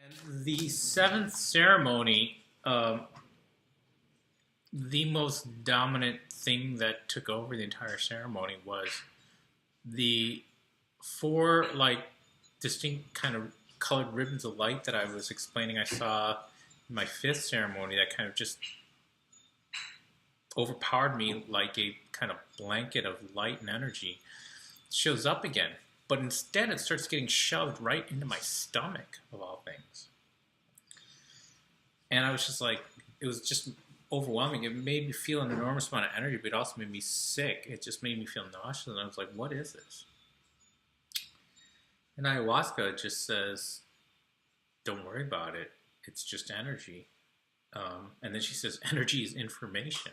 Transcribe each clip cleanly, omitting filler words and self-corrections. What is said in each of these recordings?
And the seventh ceremony, the most dominant thing that took over the entire ceremony was the four distinct kind of colored ribbons of light that I was explaining I saw in my fifth ceremony that kind of just overpowered me like a kind of blanket of light and energy. It shows up again, but instead it starts getting shoved right into my stomach, of all things. And I was just like, it was just overwhelming. It made me feel an enormous amount of energy, but it also made me sick. It just made me feel nauseous, and I was like, what is this? And ayahuasca just says, don't worry about it. It's just energy. And then she says, energy is information.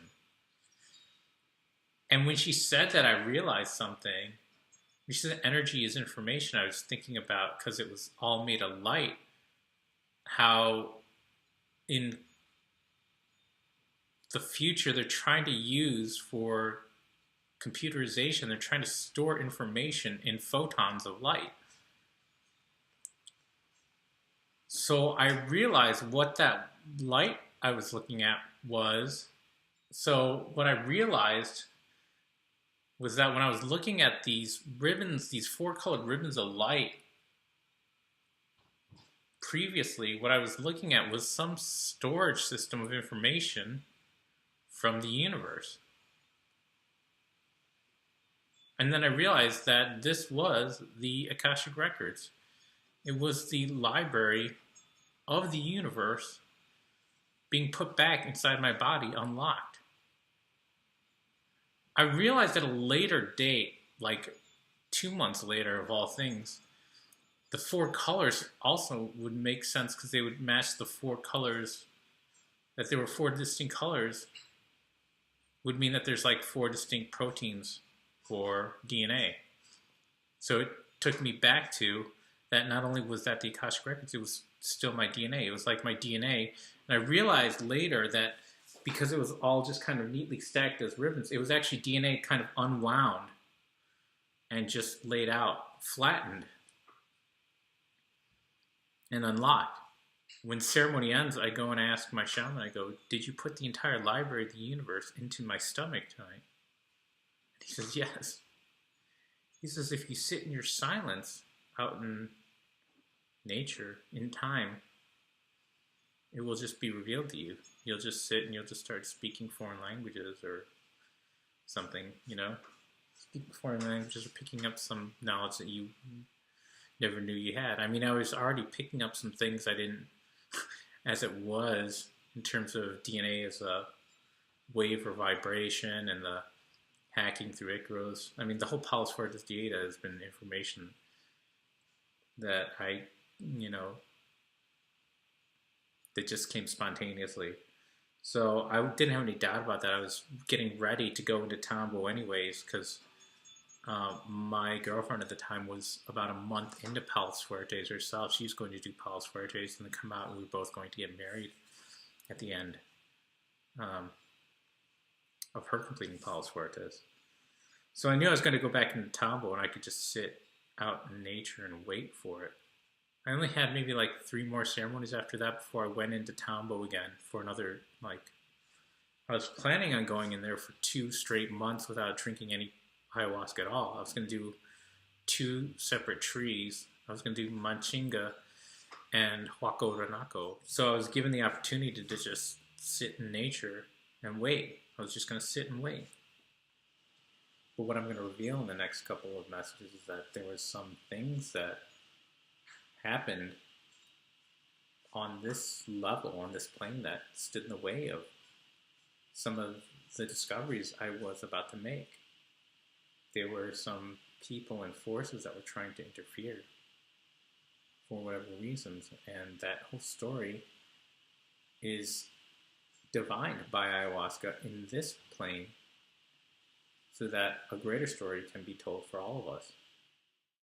And when she said that, I realized something. When she said energy is information, I was thinking about, because it was all made of light, how in the future they're trying to use for computerization, they're trying to store information in photons of light. So I realized what that light I was looking at was. So what I realized was that when I was looking at these ribbons, these four colored ribbons of light, previously what I was looking at was some storage system of information from the universe. And then I realized that this was the Akashic Records. It was the library of the universe being put back inside my body, unlocked. I realized at a later date, like 2 months later of all things, the four colors also would make sense because they would match the four colors, that there were four distinct colors would mean that there's like four distinct proteins for DNA. So it took me back to that. Not only was that the Akashic Records, it was still my DNA. It was like my DNA. And I realized later that because it was all just kind of neatly stacked as ribbons, it was actually DNA kind of unwound and just laid out, flattened, and unlocked. When ceremony ends, I go and ask my shaman, I go, did you put the entire library of the universe into my stomach tonight? And he says, yes. He says, if you sit in your silence out in nature, in time, it will just be revealed to you. You'll just sit and you'll just start speaking foreign languages or something, speaking foreign languages or picking up some knowledge that you never knew you had. I mean, I was already picking up some things I didn't, as it was, in terms of DNA as a wave or vibration and the hacking through Icaros. I mean, the whole Palos Fuertes dieta has been information that that just came spontaneously. So I didn't have any doubt about that. I was getting ready to go into Tambo anyways, because my girlfriend at the time was about a month into Palos Fuertes herself. She was going to do Palos Fuertes and then come out, and we were both going to get married at the end of her completing Palos Fuertes. So I knew I was going to go back into Tambo, and I could just sit out in nature and wait for it. I only had maybe like 3 more ceremonies after that before I went into Tambo again for another, I was planning on going in there for 2 straight months without drinking any ayahuasca at all. I was going to do 2 separate trees. I was going to do Manchinga and Huaco Ranaco. So I was given the opportunity to just sit in nature and wait. I was just going to sit and wait. But what I'm going to reveal in the next couple of messages is that there was some things that happened on this level, on this plane, that stood in the way of some of the discoveries I was about to make. There were some people and forces that were trying to interfere for whatever reasons, and that whole story is divined by ayahuasca in this plane so that a greater story can be told for all of us.